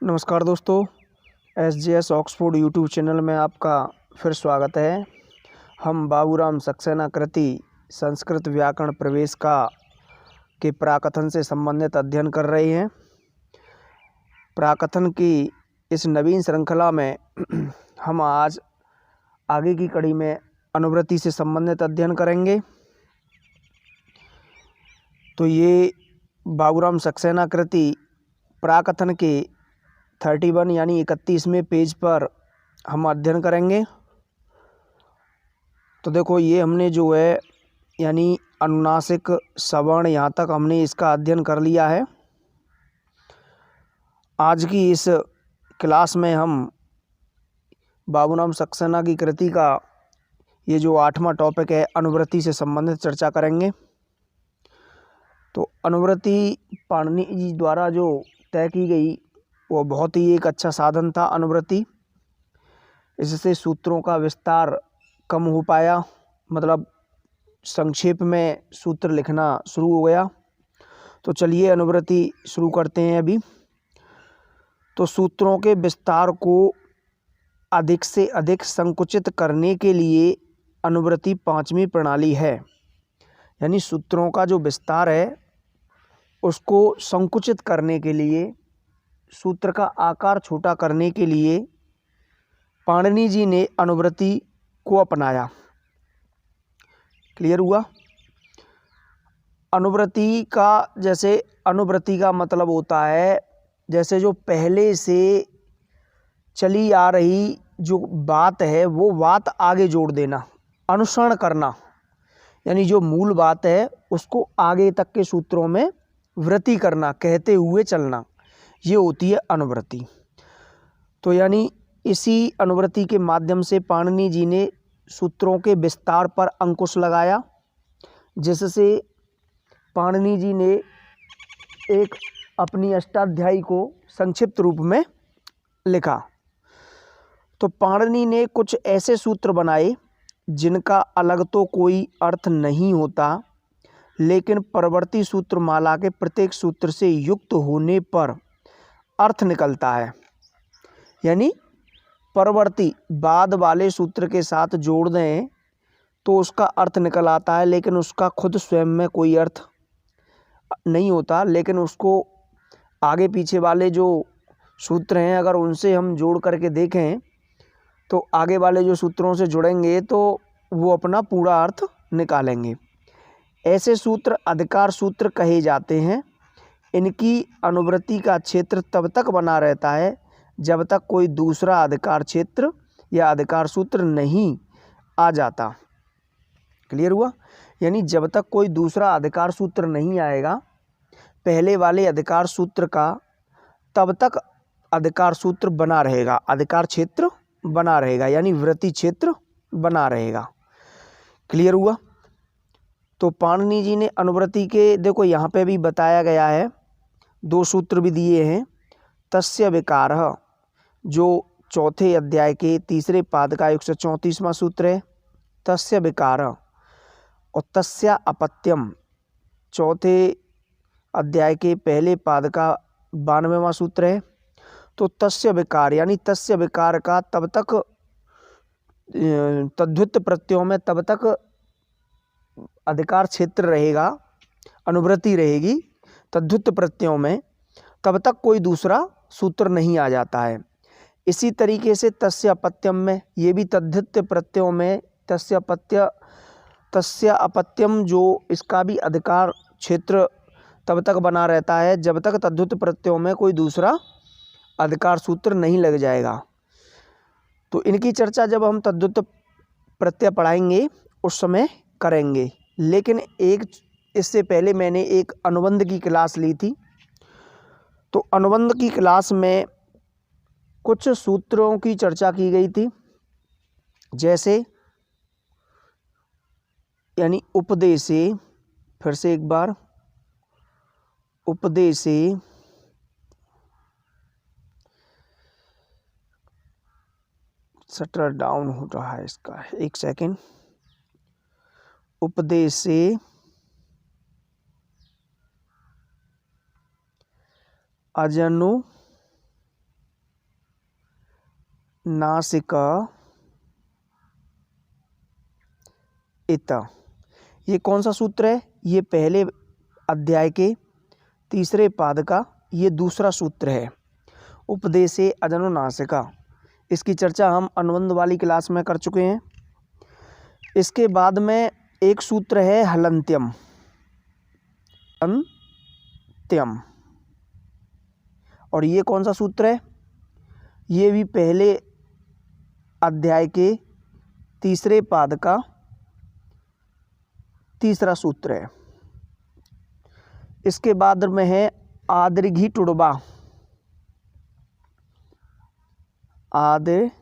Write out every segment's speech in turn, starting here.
नमस्कार दोस्तों, SJS Oxford YouTube channel में आपका फिर स्वागत है। हम बाबूराम सक्सेना कृति संस्कृत व्याकरण प्रवेश का के प्राकथन से संबंधित अध्ययन कर रहे हैं। प्राकथन की इस नवीन श्रृंखला में हम आज आगे की कड़ी में अनुवृत्ति से संबंधित अध्ययन करेंगे। तो ये बाबूराम सक्सेना कृति प्राकथन के 31 यानी 31वें पेज पर हम अध्ययन करेंगे। तो देखो, ये हमने जो है यानी अनुनासिक सवर्ण यहाँ तक हमने इसका अध्ययन कर लिया है। आज की इस क्लास में हम बाबूराम सक्सेना की कृति का ये जो 8वां टॉपिक है अनुवृत्ति से संबंधित चर्चा करेंगे। तो अनुवृत्ति पाणिनि जी द्वारा जो तय की गई वो बहुत ही एक अच्छा साधन था अनुवृत्ति। इससे सूत्रों का विस्तार कम हो पाया, मतलब संक्षेप में सूत्र लिखना शुरू हो गया। तो चलिए अनुवृत्ति शुरू करते हैं अभी। तो सूत्रों के विस्तार को अधिक से अधिक संकुचित करने के लिए अनुवृत्ति 5वीं प्रणाली है। यानी सूत्रों का जो विस्तार है उसको संकुचित करने के लिए, सूत्र का आकार छोटा करने के लिए पाणिनि जी ने अनुवृत्ति को अपनाया। क्लियर हुआ? अनुवृत्ति का मतलब होता है जैसे जो पहले से चली आ रही जो बात है वो बात आगे जोड़ देना, अनुसरण करना, यानी जो मूल बात है उसको आगे तक के सूत्रों में वृत्ति करना, कहते हुए चलना, ये होती है अनुवृत्ति। तो यानी इसी अनुवृत्ति के माध्यम से पाणिनि जी ने सूत्रों के विस्तार पर अंकुश लगाया, जिससे पाणिनि जी ने एक अपनी अष्टाध्यायी को संक्षिप्त रूप में लिखा। तो पाणिनि ने कुछ ऐसे सूत्र बनाए जिनका अलग तो कोई अर्थ नहीं होता, लेकिन परवर्ती सूत्रमाला के प्रत्येक सूत्र से युक्त होने पर अर्थ निकलता है। यानी परवर्ती बाद वाले सूत्र के साथ जोड़ दें तो उसका अर्थ निकल आता है, लेकिन उसका खुद स्वयं में कोई अर्थ नहीं होता। लेकिन उसको आगे पीछे वाले जो सूत्र हैं अगर उनसे हम जोड़ करके देखें तो आगे वाले जो सूत्रों से जुड़ेंगे तो वो अपना पूरा अर्थ निकालेंगे। ऐसे सूत्र अधिकार सूत्र कहे जाते हैं। इनकी अनुवृत्ति का क्षेत्र तब तक बना रहता है जब तक कोई दूसरा अधिकार क्षेत्र या अधिकार सूत्र नहीं आ जाता। क्लियर हुआ? यानी जब तक कोई दूसरा अधिकार सूत्र नहीं आएगा पहले वाले अधिकार सूत्र का, तब तक अधिकार सूत्र बना रहेगा, अधिकार क्षेत्र बना रहेगा, यानी वृत्ति क्षेत्र बना रहेगा। क्लियर हुआ? तो पाणिनि जी ने अनुवृत्ति के, देखो यहाँ पे भी बताया गया है, 2 सूत्र भी दिए हैं। तस्य विकारः, जो चौथे अध्याय के तीसरे पाद का 134वां सूत्र है, तस्य विकारः, और तस्य अपत्यम, चौथे अध्याय के पहले पाद का 92वां सूत्र है। तो तस्य विकार यानी तस्य विकार का तब तक तद्धित प्रत्ययों में तब तक अधिकार क्षेत्र रहेगा, अनुवृत्ति रहेगी तद्धित प्रत्ययों में, तब तक कोई दूसरा सूत्र नहीं आ जाता है। इसी तरीके से तस्य अपत्यम में, ये भी तद्धित प्रत्ययों में तस्य अपत्यम, जो इसका भी अधिकार क्षेत्र तब तक बना रहता है जब तक तद्धित प्रत्ययों में कोई दूसरा अधिकार सूत्र नहीं लग जाएगा। तो इनकी चर्चा जब हम तद्धित प्रत्यय पढ़ाएंगे उस समय करेंगे। लेकिन इससे पहले मैंने एक अनुबंध की क्लास ली थी। तो अनुबंध की क्लास में कुछ सूत्रों की चर्चा की गई थी, जैसे यानी उपदेशे, फिर से एक बार, उपदेशे शटर डाउन हो रहा है इसका, एक सेकेंड। उपदेशे अजनु नासिक इत। ये कौन सा सूत्र है? ये पहले अध्याय के तीसरे पाद का ये दूसरा सूत्र है, उपदेशे अजनुनासिका। इसकी चर्चा हम अनुबंध वाली क्लास में कर चुके हैं। इसके बाद में एक सूत्र है हलंत्यम। अंत्यम, और ये कौन सा सूत्र है? ये भी पहले अध्याय के तीसरे पाद का तीसरा सूत्र है। इसके बाद में है आदृघी टुड़बा। आदृघी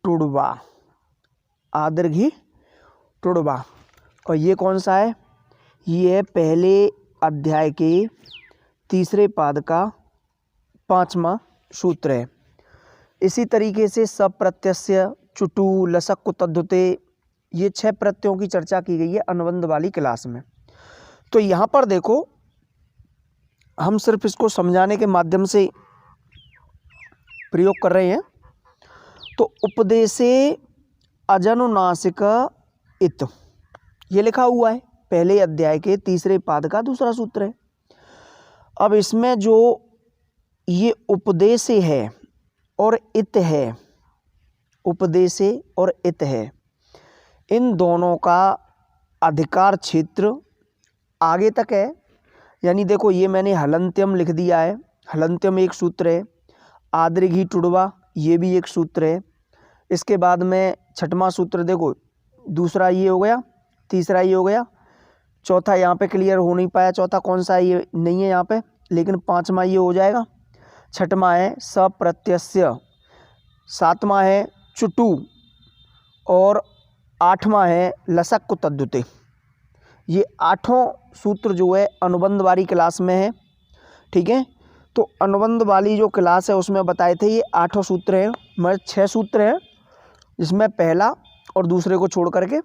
टुड़बा, आदृघी टुड़बा। और ये कौन सा है? ये है पहले अध्याय के तीसरे पाद का पांचवा सूत्र है। इसी तरीके से सब प्रत्यस्य, चुटु, लसक, तद्धुते, ये 6 प्रत्ययों की चर्चा की गई है अनुबंध वाली क्लास में। तो यहाँ पर देखो, हम सिर्फ इसको समझाने के माध्यम से प्रयोग कर रहे हैं। तो उपदेशे अजनुनासिक इत, ये लिखा हुआ है पहले अध्याय के तीसरे पाद का दूसरा सूत्र है। अब इसमें जो ये उपदेश है और इत है, उपदेशे और इत है, इन दोनों का अधिकार क्षेत्र आगे तक है। यानी देखो, ये मैंने हलंत्यम लिख दिया है, हलंत्यम एक सूत्र है। आदृघी टुड़वा, ये भी एक सूत्र है। इसके बाद में छठवां सूत्र देखो, दूसरा ये हो गया, तीसरा ये हो गया, चौथा यहाँ पे क्लियर हो नहीं पाया, चौथा कौन सा ये नहीं है यहाँ पे, लेकिन पांचवा ये हो जाएगा। छठवां है सप्रत्यस्य, सातवां है चुटु, और आठवां है लसक तद्धुते। ये 8 सूत्र जो है अनुबंध वाली क्लास में है। ठीक है, तो अनुबंध वाली जो क्लास है उसमें बताए थे ये 8 सूत्र हैं, मतलब 6 सूत्र हैं, जिसमें पहला और दूसरे को छोड़ करके।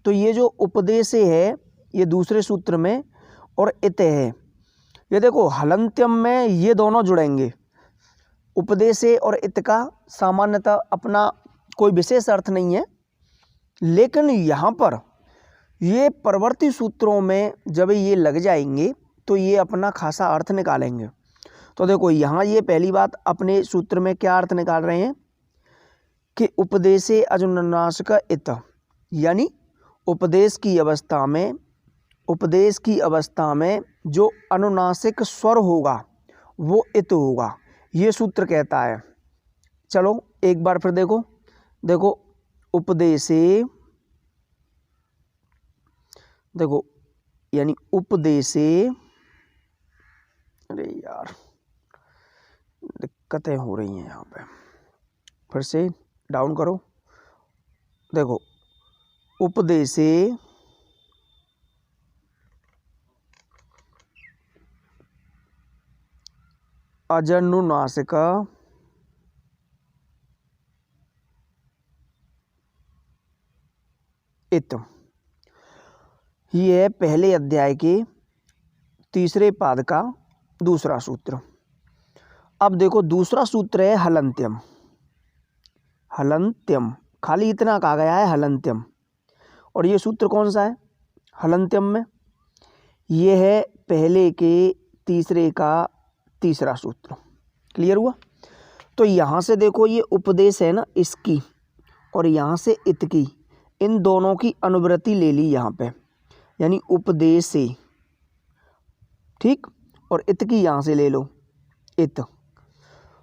तो ये जो उपदेश है ये दूसरे सूत्र में, और इत है, ये देखो हलंत्यम में ये दोनों जुड़ेंगे। उपदेश और इत का सामान्यतः अपना कोई विशेष अर्थ नहीं है, लेकिन यहाँ पर ये परवर्ती सूत्रों में जब ये लग जाएंगे तो ये अपना खासा अर्थ निकालेंगे। तो देखो, यहाँ ये पहली बात अपने सूत्र में क्या अर्थ निकाल रहे हैं कि उपदेशे अजनुनासिक इत, यानी उपदेश की अवस्था में जो अनुनासिक स्वर होगा वो इत होगा, ये सूत्र कहता है। चलो एक बार फिर देखो उपदेशे, देखो यानी उपदेशे, अरे यार दिक्कतें हो रही हैं यहाँ पे, फिर से डाउन करो। देखो उपदेशे अजनुनासिक इत, ये है पहले अध्याय के तीसरे पाद का दूसरा सूत्र। अब देखो दूसरा सूत्र है हलंत्यम। हलंत्यम खाली इतना कहा गया है हलंत्यम, और ये सूत्र कौन सा है हलंत्यम में? ये है पहले के तीसरे का तीसरा सूत्र। क्लियर हुआ? तो यहाँ से देखो, ये उपदेश है ना इसकी, और यहाँ से इत की, इन दोनों की अनुवृत्ति ले ली यहाँ पे, यानी उपदेश से, ठीक, और इत की यहाँ से ले लो इत।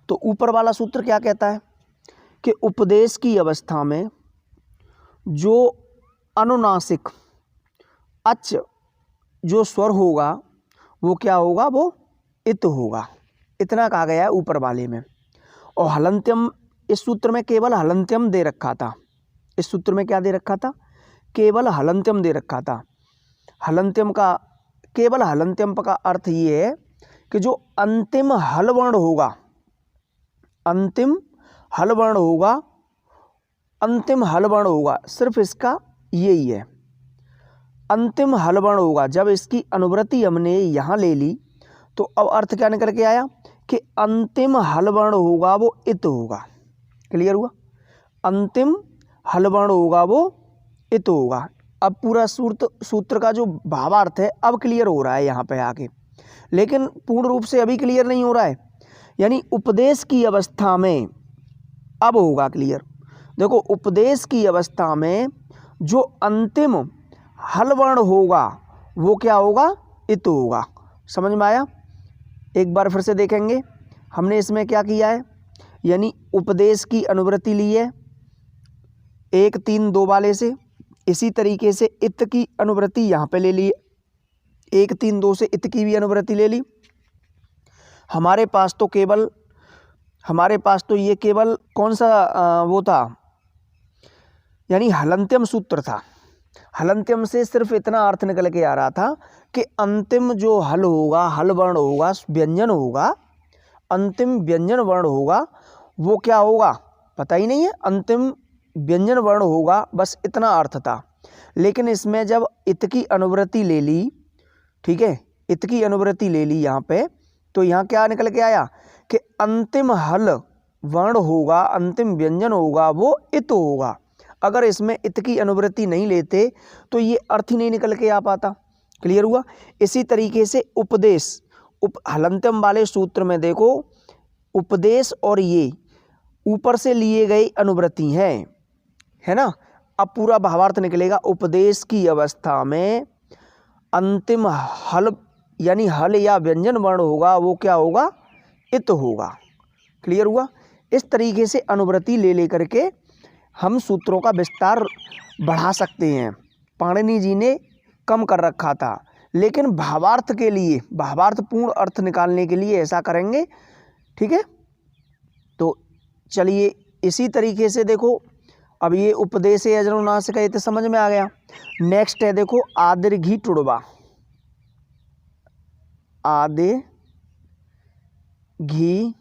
तो ऊपर वाला सूत्र क्या कहता है कि उपदेश की अवस्था में जो अनुनासिक अच जो स्वर होगा वो क्या होगा, वो इत होगा। इतना कहा गया है ऊपर वाले में। और हलंत्यम, इस सूत्र में केवल हलंत्यम दे रखा था। इस सूत्र में क्या दे रखा था? केवल हलंत्यम दे रखा था। हलंत्यम का, केवल हलंत्यम का अर्थ ये है कि जो अंतिम हल वर्ण होगा, अंतिम हल वर्ण होगा, अंतिम हल वर्ण होगा, सिर्फ इसका यही है। अंतिम हल वर्ण होगा, जब इसकी अनुवृत्ति हमने यहाँ ले ली तो अब अर्थ क्या निकल के आया कि अंतिम हल वर्ण होगा वो इत होगा। क्लियर हुआ? अंतिम हल वर्ण होगा वो इत होगा। अब पूरा सूत्र का जो भावार्थ है अब क्लियर हो रहा है यहाँ पे आके, लेकिन पूर्ण रूप से अभी क्लियर नहीं हो रहा है, यानी उपदेश की अवस्था में अब होगा क्लियर। देखो, उपदेश की अवस्था में जो अंतिम हल वर्ण होगा वो क्या होगा? इत होगा। समझ में आया? एक बार फिर से देखेंगे। हमने इसमें क्या किया है, यानी उपदेश की अनुवृत्ति ली है 1 3 2 वाले से, इसी तरीके से इत की अनुवृत्ति यहाँ पे ले ली, 1 3 2 से इत की भी अनुवृत्ति ले ली। हमारे पास तो ये केवल कौन सा वो था, यानी हलंत्यम सूत्र था। हलंत्यम से सिर्फ इतना अर्थ निकल के आ रहा था कि अंतिम जो हल होगा, हल वर्ण होगा, व्यंजन होगा, अंतिम व्यंजन वर्ण होगा वो क्या होगा पता ही नहीं है, अंतिम व्यंजन वर्ण होगा, बस इतना अर्थ था। लेकिन इसमें जब इत की अनुवृत्ति ले ली, ठीक है, इत की अनुवृत्ति ले ली यहाँ पे, तो यहाँ क्या निकल के आया कि अंतिम हल वर्ण होगा, अंतिम व्यंजन होगा वो इत होगा। अगर इसमें इत की अनुवृत्ति नहीं लेते तो ये अर्थ ही नहीं निकल के आ पाता। क्लियर हुआ? इसी तरीके से उपदेश, हलंत्यम वाले सूत्र में देखो, उपदेश और ये ऊपर से लिए गई अनुवृत्ति हैं, है ना। अब पूरा भावार्थ निकलेगा, उपदेश की अवस्था में अंतिम हल यानी हल या व्यंजन वर्ण होगा वो क्या होगा? इत होगा। क्लियर हुआ? इस तरीके से अनुवृत्ति ले लेकर के हम सूत्रों का विस्तार बढ़ा सकते हैं। पाणिनि जी ने कम कर रखा था, लेकिन भावार्थ के लिए, भावार्थ पूर्ण अर्थ निकालने के लिए ऐसा करेंगे। ठीक है, तो चलिए इसी तरीके से देखो, अब ये उपदेश यजनुनासिक है तो समझ में आ गया। नेक्स्ट है देखो आदिर्घी टुड़वा। आदि घी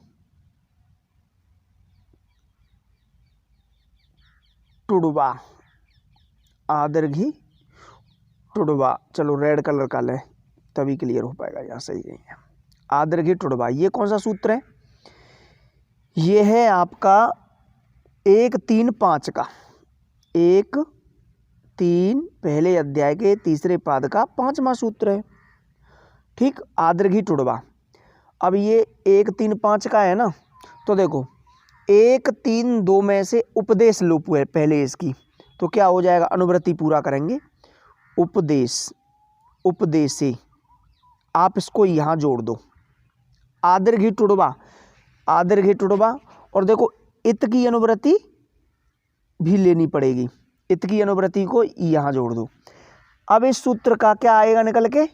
टुड़वा, आदिर्घी टुड़वा। चलो रेड कलर का ले तभी क्लियर हो पाएगा, यहाँ सही नहीं है। आदिर्घी टुड़वा ये कौन सा सूत्र है? ये है आपका 1 3 5 का, 1 3 पहले अध्याय के तीसरे पाद का 5वां सूत्र है। ठीक, आदिर्घी टुड़वा। अब ये 1 3 5 का है ना, तो देखो 1 3 2 में से उपदेश लोप है पहले इसकी, तो क्या हो जाएगा? अनुवृत्ति पूरा करेंगे, उपदेश, उपदेशे, आप इसको यहाँ जोड़ दो, आदिर्घी टुड़वा, आदिर्घी टुड़वा। और देखो इत की अनुवृत्ति भी लेनी पड़ेगी, इत की अनुवृत्ति को यहाँ जोड़ दो। अब इस सूत्र का क्या आएगा निकल के?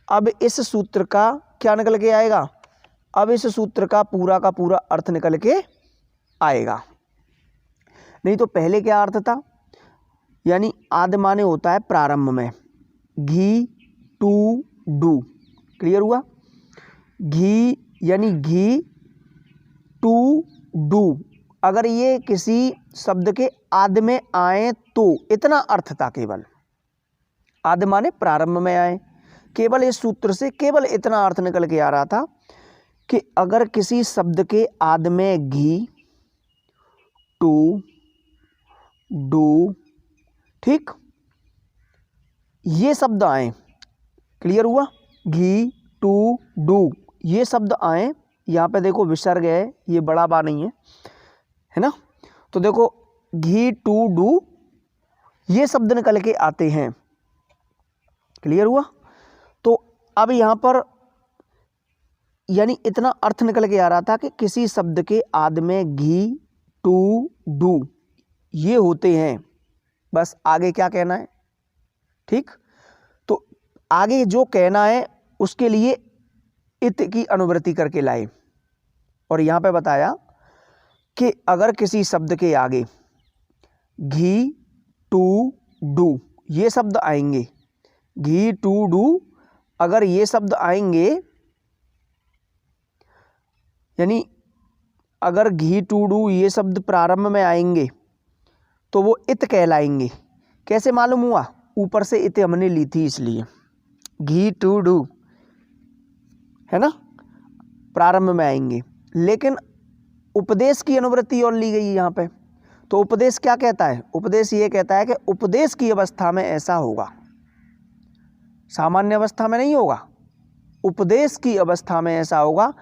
अब इस सूत्र का क्या निकल के आएगा? अब इस सूत्र का पूरा अर्थ निकल के आएगा। नहीं तो पहले क्या अर्थ था, यानी आदि माने होता है प्रारंभ में, घी टू डू। क्लियर हुआ? घी यानी घी टू डू, अगर ये किसी शब्द के आदि में आए तो इतना अर्थ था केवल, आदि माने प्रारंभ में आए। केवल इस सूत्र से केवल इतना अर्थ निकल के आ रहा था कि अगर किसी शब्द के आदि में घी टू डू, ठीक, ये शब्द आए। क्लियर हुआ? घी टू डू ये शब्द आए। यहाँ पे देखो विसर्ग है, ये बड़ा बा नहीं है ना, तो देखो घी टू डू ये शब्द निकल के आते हैं। क्लियर हुआ? तो अब यहाँ पर यानी इतना अर्थ निकल के आ रहा था कि किसी शब्द के आदि में घी टू डू ये होते हैं। बस आगे क्या कहना है? ठीक, तो आगे जो कहना है उसके लिए इत की अनुवृत्ति करके लाए, और यहाँ पे बताया कि अगर किसी शब्द के आगे घी टू डू ये शब्द आएंगे, घी टू डू अगर ये शब्द आएंगे, यानी अगर घी टू डू ये शब्द प्रारंभ में आएंगे तो वो इत कहलाएंगे। कैसे मालूम हुआ? ऊपर से इत हमने ली थी इसलिए घी टू डू है ना, प्रारंभ में आएंगे। लेकिन उपदेश की अनुवृत्ति और ली गई यहाँ पे, तो उपदेश क्या कहता है? उपदेश ये कहता है कि उपदेश की अवस्था में ऐसा होगा, सामान्य अवस्था में नहीं होगा, उपदेश की अवस्था में ऐसा होगा।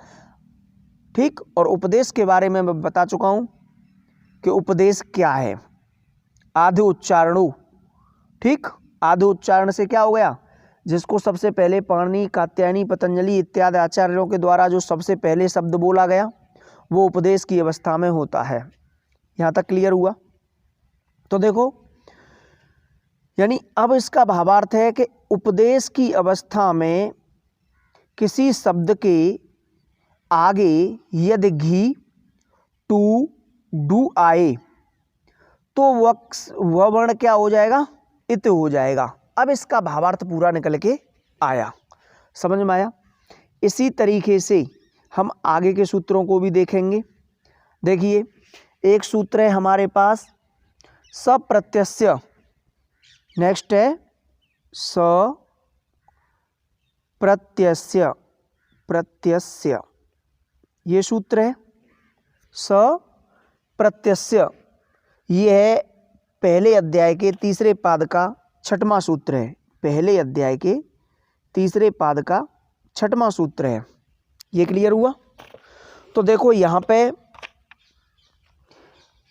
ठीक, और उपदेश के बारे में मैं बता चुका हूं कि उपदेश क्या है। आधे उच्चारणों, ठीक, आधे उच्चारण से क्या हो गया, जिसको सबसे पहले पाणिनि, कात्यायनी, पतंजलि इत्यादि आचार्यों के द्वारा जो सबसे पहले शब्द बोला गया वो उपदेश की अवस्था में होता है। यहाँ तक क्लियर हुआ? तो देखो, यानी अब इसका भावार्थ है कि उपदेश की अवस्था में किसी शब्द के आगे यदि घी टू डू आए तो वह वर्ण क्या हो जाएगा? इत हो जाएगा। अब इसका भावार्थ पूरा निकल के आया, समझ में आया? इसी तरीके से हम आगे के सूत्रों को भी देखेंगे। देखिए, एक सूत्र है हमारे पास सप्रत्यस्य, नेक्स्ट है सप्रत्यस्य, प्रत्यस्य, ये सूत्र है सप्रत्यस्य। ये है पहले अध्याय के तीसरे पाद का छठवां सूत्र है, पहले अध्याय के तीसरे पाद का छठवां सूत्र है। ये क्लियर हुआ? तो देखो यहाँ पे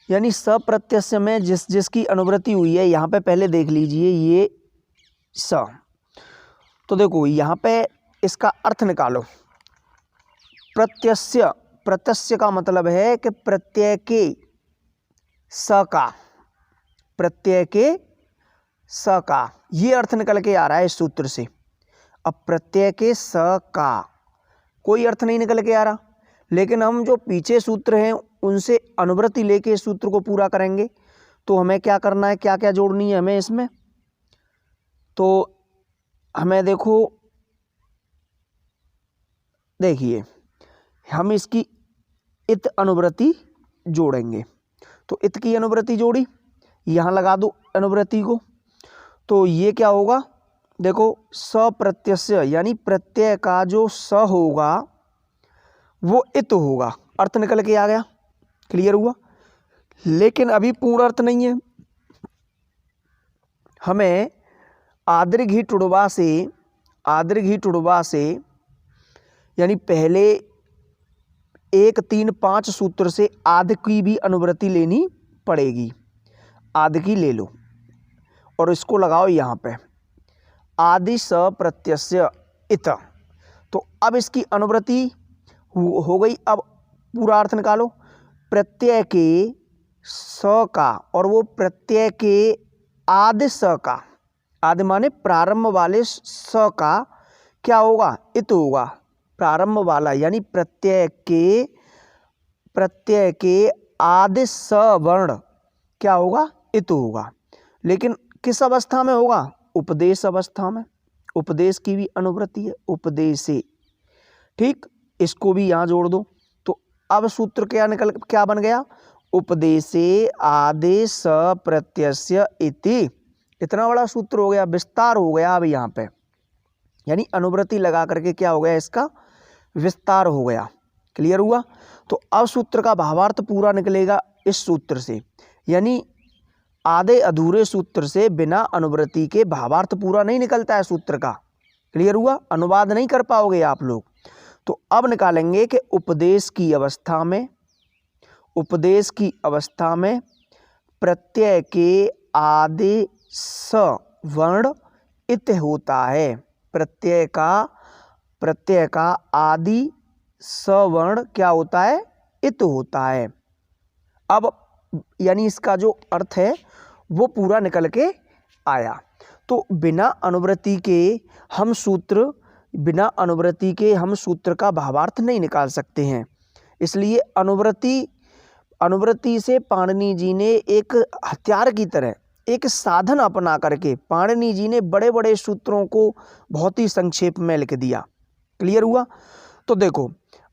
यानी सप्रत्यस्य में जिसकी अनुवृत्ति हुई है, यहाँ पे पहले देख लीजिए ये स। तो देखो यहाँ पे इसका अर्थ निकालो। प्रत्यस्य, प्रत्यस्य का मतलब है कि प्रत्यय के स का, प्रत्यय के स का, ये अर्थ निकल के आ रहा है इस सूत्र से। अब प्रत्यय के स का कोई अर्थ नहीं निकल के आ रहा, लेकिन हम जो पीछे सूत्र हैं उनसे अनुवृत्ति लेके इस सूत्र को पूरा करेंगे। तो हमें क्या करना है, क्या क्या जोड़नी है हमें इसमें? तो हमें देखो, देखिए हम इसकी इत अनुवृत्ति जोड़ेंगे। तो इत की अनुवृत्ति जोड़ी, यहाँ लगा दो अनुवृत्ति को, तो ये क्या होगा? देखो सप्रत्यस्य यानी प्रत्यय का जो स होगा वो इत होगा, अर्थ निकल के आ गया। क्लियर हुआ? लेकिन अभी पूर्ण अर्थ नहीं है। हमें आदृघ ही टुड़वा से, आदृघ ही टुड़वा से यानी पहले 1, 3, 5 सूत्र से आदि की भी अनुवृत्ति लेनी पड़ेगी। आदि की ले लो और इसको लगाओ यहाँ पे, आदि सप्रत्यस्य इत। तो अब इसकी अनुवृत्ति हो गई। अब पूरा अर्थ निकालो। प्रत्यय के स का, और वो प्रत्यय के आदि स का, आदि माने प्रारंभ वाले स का क्या होगा? इत होगा। प्रारंभ वाला यानी प्रत्यय के आदि स वर्ण क्या होगा? इत होगा। लेकिन किस अवस्था में होगा? उपदेश अवस्था में। उपदेश की भी अनुवृत्ति है, उपदेशे। ठीक, इसको भी यहाँ जोड़ दो। तो अब सूत्र क्या बन गया? उपदेशे आदेश प्रत्यस्य इति। इतना बड़ा सूत्र हो गया, विस्तार हो गया। अब यहाँ पे यानी अनुवृत्ति लगा करके क्या हो गया? इसका विस्तार हो गया। क्लियर हुआ? तो अब सूत्र का भावार्थ पूरा निकलेगा इस सूत्र से, यानी आधे अधूरे सूत्र से बिना अनुवृत्ति के भावार्थ पूरा नहीं निकलता है सूत्र का। क्लियर हुआ? अनुवाद नहीं कर पाओगे आप लोग। तो अब निकालेंगे कि उपदेश की अवस्था में, उपदेश की अवस्था में प्रत्यय के आदि स वर्ण इत होता है। प्रत्यय का आदि स वर्ण क्या होता है? इत होता है। अब यानी इसका जो अर्थ है वो पूरा निकल के आया। तो बिना अनुवृत्ति के हम सूत्र का भावार्थ नहीं निकाल सकते हैं। इसलिए अनुवृत्ति से पाणिनि जी ने एक हथियार की तरह, एक साधन अपना करके पाणिनि जी ने बड़े बड़े सूत्रों को बहुत ही संक्षेप में लिख दिया। क्लियर हुआ? तो देखो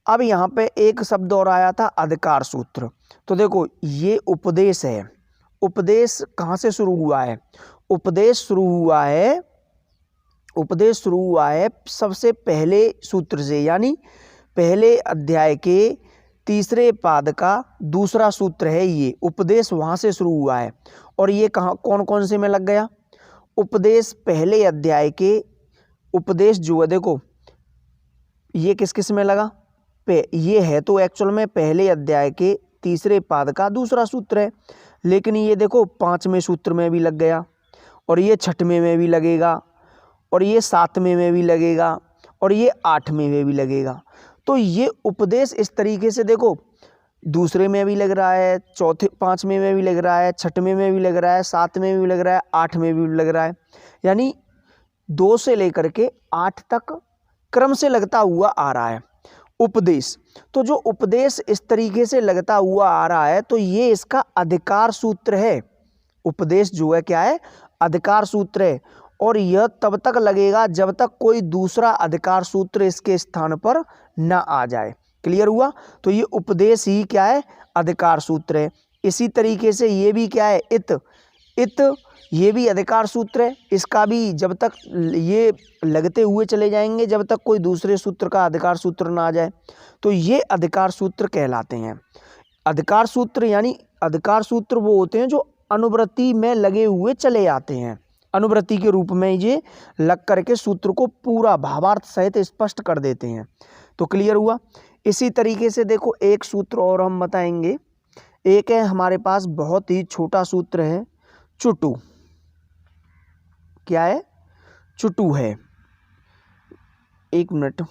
अब यहाँ पे एक शब्द और आया था, अधिकार सूत्र। तो देखो ये उपदेश है। उपदेश कहाँ से शुरू हुआ है? उपदेश शुरू हुआ है, उपदेश शुरू हुआ है सबसे पहले सूत्र से, यानी पहले अध्याय के तीसरे पाद का दूसरा सूत्र है ये, उपदेश वहाँ से शुरू हुआ है। और ये कहाँ कौन कौन से में लग गया? उपदेश पहले अध्याय के उपदेश जो है देखो ये किस किस में लगा? ये है तो एक्चुअल में पहले अध्याय के तीसरे पाद का दूसरा सूत्र है, लेकिन ये देखो 5वें सूत्र में भी लग गया, और ये 6वें में भी लगेगा, और ये 7वें में भी लगेगा, और ये 8वें में भी लगेगा। तो ये उपदेश इस तरीके से देखो दूसरे में भी लग रहा है, 5वें में भी लग रहा है, 6वें में भी लग रहा है, 7वें में भी लग रहा है, 8वें में भी लग रहा है, यानी 2 से लेकर के 8 तक क्रम से लगता हुआ आ रहा है उपदेश। तो जो उपदेश इस तरीके से लगता हुआ आ रहा है तो ये इसका अधिकार सूत्र है। उपदेश जो है क्या है? अधिकार सूत्र है, और यह तब तक लगेगा जब तक कोई दूसरा अधिकार सूत्र इसके स्थान पर न आ जाए। क्लियर हुआ? तो ये उपदेश ही क्या है? अधिकार सूत्र है। इसी तरीके से ये भी क्या है? इत ये भी अधिकार सूत्र है। इसका भी जब तक ये लगते हुए चले जाएंगे जब तक कोई दूसरे सूत्र का अधिकार सूत्र ना आ जाए, तो ये अधिकार सूत्र कहलाते हैं। अधिकार सूत्र यानी अधिकार सूत्र वो होते हैं जो अनुवृत्ति में लगे हुए चले आते हैं, अनुवृत्ति के रूप में ये लग करके सूत्र को पूरा भावार्थ सहित स्पष्ट कर देते हैं। तो क्लियर हुआ? इसी तरीके से देखो एक सूत्र और हम बताएंगे। एक है हमारे पास बहुत ही छोटा सूत्र है चुटू। क्या है? चुटू है। एक मिनट,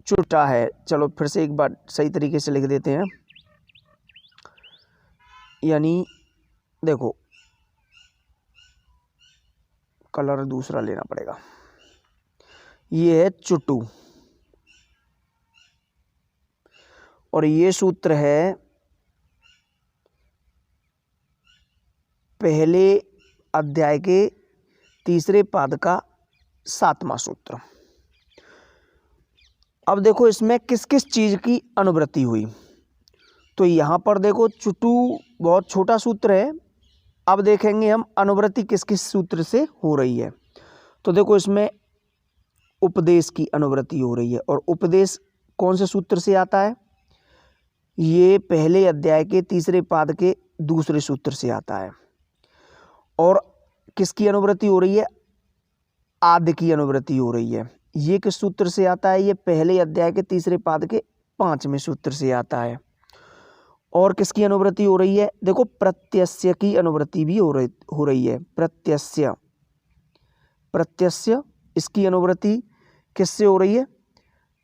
चुटा है। चलो फिर से एक बार सही तरीके से लिख देते हैं। यानी देखो कलर दूसरा लेना पड़ेगा। ये है चुटू, और ये सूत्र है पहले अध्याय के तीसरे पाद का 7वां सूत्र। अब देखो इसमें किस किस चीज की अनुवृत्ति हुई। तो यहाँ पर देखो चुटू बहुत छोटा सूत्र है। अब देखेंगे हम अनुवृत्ति किस किस सूत्र से हो रही है। तो देखो इसमें उपदेश की अनुवृत्ति हो रही है, और उपदेश कौन से सूत्र से आता है? ये पहले अध्याय के तीसरे पाद के दूसरे सूत्र से आता है। और किसकी अनुवृत्ति हो रही है? आदि की अनुवृत्ति हो रही है। ये किस सूत्र से आता है? ये पहले अध्याय के तीसरे पाद के 5वें सूत्र से आता है। और किसकी अनुवृत्ति हो रही है? देखो प्रत्यस्य की अनुवृत्ति भी हो रही है। प्रत्यस्य इसकी अनुवृत्ति किससे हो रही है?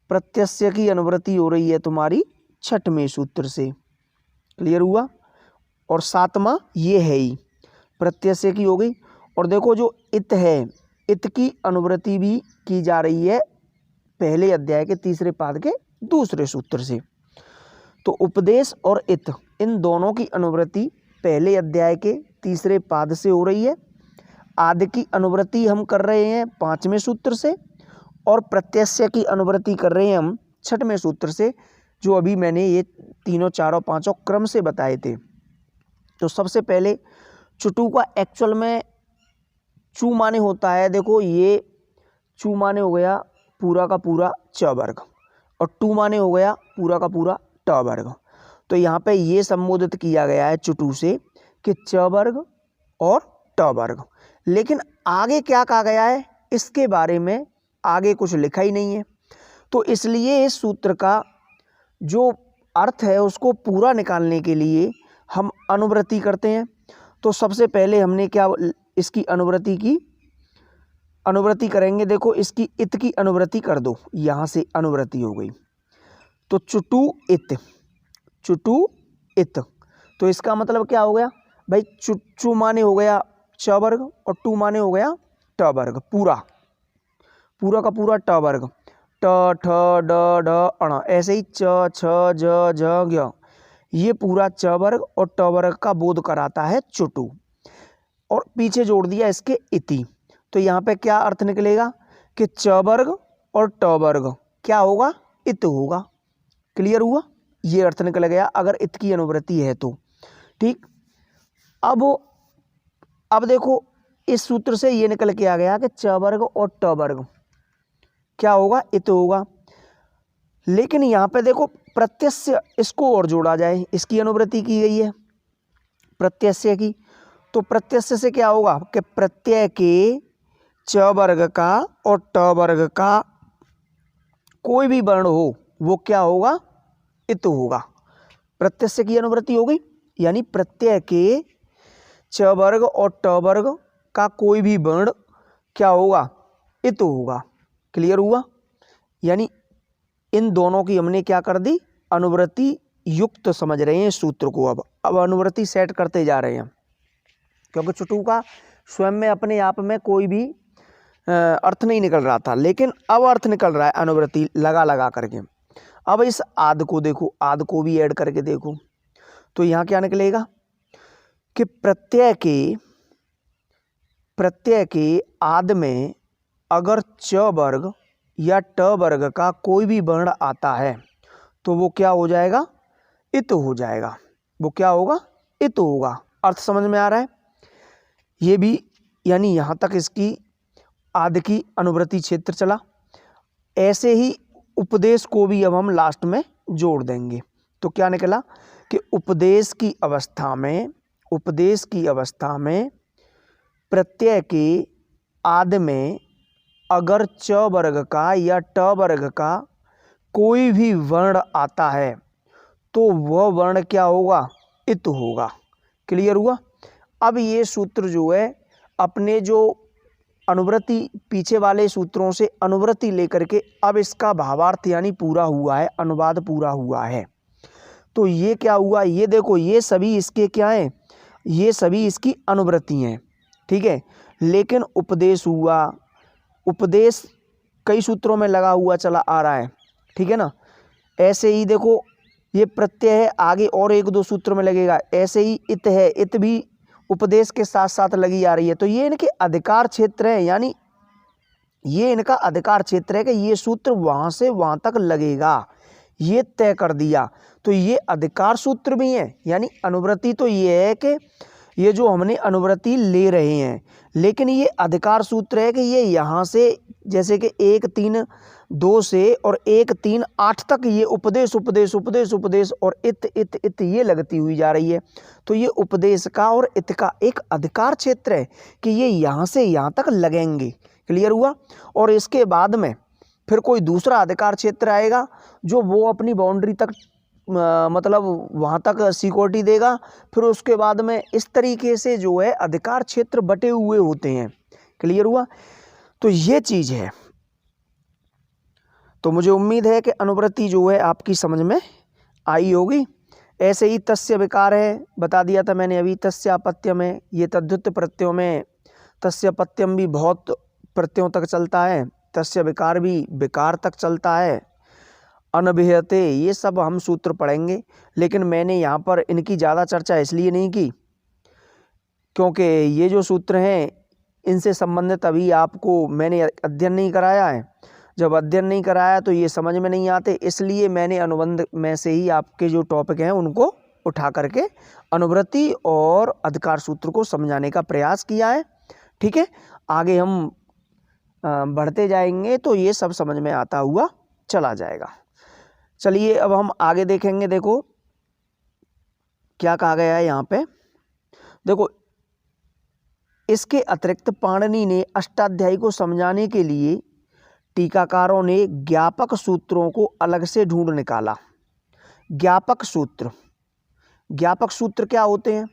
प्रत्यस्य की अनुवृत्ति हो रही है तुम्हारी 6वें सूत्र से। क्लियर हुआ? और 7वां ये है ही, प्रत्यस्य की हो गई। और देखो जो इत है, इत की अनुवृत्ति भी की जा रही है पहले अध्याय के तीसरे पाद के दूसरे सूत्र से। तो उपदेश और इत इन दोनों की अनुवृत्ति पहले अध्याय के तीसरे पाद से हो रही है। आदि की अनुवृत्ति हम कर रहे हैं 5वें सूत्र से, और प्रत्यस्य की अनुवृत्ति कर रहे हैं हम 6वें सूत्र से, जो अभी मैंने ये तीनों चारों पांचों क्रम से बताए थे। तो सबसे पहले चुटू का एक्चुअल में चू माने होता है, देखो ये चू माने हो गया पूरा का पूरा च वर्ग, और टू माने हो गया पूरा का पूरा ट वर्ग। तो यहाँ पे ये संबोधित किया गया है चुटू से कि च वर्ग और ट वर्ग। लेकिन आगे क्या कहा गया है इसके बारे में आगे कुछ लिखा ही नहीं है। तो इसलिए इस सूत्र का जो अर्थ है उसको पूरा निकालने के लिए हम अनुवृत्ति करते हैं। तो सबसे पहले हमने क्या इसकी अनुवृत्ति करेंगे। देखो इसकी इत की अनुवृत्ति कर दो, यहाँ से अनुवृत्ति हो गई। तो चुटू इत, तो इसका मतलब क्या हो गया भाई? चू माने हो गया च वर्ग और टू माने हो गया ट वर्ग, पूरा का पूरा ट वर्ग, ट ठ ड ढ अण, ऐसे ही च छ ज झ ज्ञ, ये पूरा च वर्ग और ट वर्ग का बोध कराता है चुटू। और पीछे जोड़ दिया इसके इति। तो यहाँ पे क्या अर्थ निकलेगा कि च वर्ग और ट वर्ग क्या होगा? इत होगा। क्लियर हुआ? ये अर्थ निकल गया अगर इत की अनुवृत्ति है तो। ठीक, अब अब देखो इस सूत्र से ये निकल के आ गया कि च वर्ग और ट वर्ग क्या होगा, इत होगा। लेकिन यहाँ पे देखो प्रत्यस्य इसको और जोड़ा जाए, इसकी अनुवृत्ति की गई है प्रत्यस्य की, तो प्रत्यस्य से क्या होगा कि प्रत्यय के च वर्ग का और ट वर्ग का कोई भी वर्ण हो वो क्या होगा, इत होगा। प्रत्यस्य की अनुवृत्ति हो गई, यानी प्रत्यय के च वर्ग और ट वर्ग का कोई भी वर्ण क्या होगा, इत होगा। क्लियर हुआ, यानी इन दोनों की हमने क्या कर दी, अनुवृत्ति युक्त समझ रहे हैं इस सूत्र को। अब अनुवृत्ति सेट करते जा रहे हैं, क्योंकि चुटू का स्वयं में अपने आप में कोई भी अर्थ नहीं निकल रहा था, लेकिन अब अर्थ निकल रहा है अनुवृत्ति लगा लगा करके। अब इस आद को देखो, आद को भी ऐड करके देखो, तो यहाँ क्या निकलेगा कि प्रत्यय के आद में अगर च वर्ग या ट वर्ग का कोई भी वर्ण आता है तो वो क्या हो जाएगा, इत हो जाएगा। वो क्या होगा, इत होगा। अर्थ समझ में आ रहा है ये भी, यानी यहाँ तक इसकी आदि की अनुवृत्ति क्षेत्र चला। ऐसे ही उपदेश को भी अब हम लास्ट में जोड़ देंगे, तो क्या निकला कि उपदेश की अवस्था में प्रत्यय के आदि में अगर च वर्ग का या ट वर्ग का कोई भी वर्ण आता है तो वह वर्ण क्या होगा, इत होगा। क्लियर हुआ। अब ये सूत्र जो है अपने जो अनुवृत्ति पीछे वाले सूत्रों से अनुवृत्ति लेकर के अब इसका भावार्थ यानी पूरा हुआ है, अनुवाद पूरा हुआ है। तो ये क्या हुआ, ये देखो ये सभी इसके क्या हैं, ये सभी इसकी अनुवृत्ति हैं, ठीक है। लेकिन उपदेश हुआ, उपदेश कई सूत्रों में लगा हुआ चला आ रहा है, ठीक है ना। ऐसे ही देखो ये प्रत्यय है, आगे और एक दो सूत्र में लगेगा। ऐसे ही इत है, इत भी उपदेश के साथ साथ लगी आ रही है। तो ये इनके अधिकार क्षेत्र है, यानी ये इनका अधिकार क्षेत्र है कि ये सूत्र वहाँ से वहाँ तक लगेगा, ये तय कर दिया। तो ये अधिकार सूत्र भी हैं, यानी अनुवृत्ति तो ये है कि ये जो हमने अनुवृत्ति ले रहे हैं, लेकिन ये अधिकार सूत्र है कि ये यहाँ से जैसे कि 1 3 2 से और 1 3 8 तक ये उपदेश उपदेश उपदेश उपदेश और इत इत इत ये लगती हुई जा रही है। तो ये उपदेश का और इत का एक अधिकार क्षेत्र है कि ये यहाँ से यहाँ तक लगेंगे। क्लियर हुआ। और इसके बाद में फिर कोई दूसरा अधिकार क्षेत्र आएगा जो वो अपनी बाउंड्री तक मतलब वहाँ तक सिक्योरिटी देगा। फिर उसके बाद में इस तरीके से जो है अधिकार क्षेत्र बटे हुए होते हैं। क्लियर हुआ। तो ये चीज़ है। तो मुझे उम्मीद है कि अनुवृत्ति जो है आपकी समझ में आई होगी। ऐसे ही तस्य विकार है, बता दिया था मैंने अभी। तस्यापत्यम है, ये तद्धित प्रत्ययों में तस्यापत्यम भी बहुत प्रत्ययों तक चलता है, तस्य विकार भी विकार तक चलता है। अनभिहते, ये सब हम सूत्र पढ़ेंगे, लेकिन मैंने यहाँ पर इनकी ज़्यादा चर्चा इसलिए नहीं की क्योंकि ये जो सूत्र हैं इनसे संबंधित अभी आपको मैंने अध्ययन नहीं कराया है। जब अध्ययन नहीं कराया तो ये समझ में नहीं आते, इसलिए मैंने अनुबंध में से ही आपके जो टॉपिक हैं उनको उठा करके अनुवृत्ति और अधिकार सूत्र को समझाने का प्रयास किया है। ठीक है, आगे हम बढ़ते जाएंगे तो ये सब समझ में आता हुआ चला जाएगा। चलिए अब हम आगे देखेंगे। देखो क्या कहा गया है यहाँ पे। देखो इसके अतिरिक्त पाणिनि ने अष्टाध्यायी को समझाने के लिए टीकाकारों ने ज्ञापक सूत्रों को अलग से ढूंढ निकाला। ज्ञापक सूत्र, ज्ञापक सूत्र क्या होते हैं?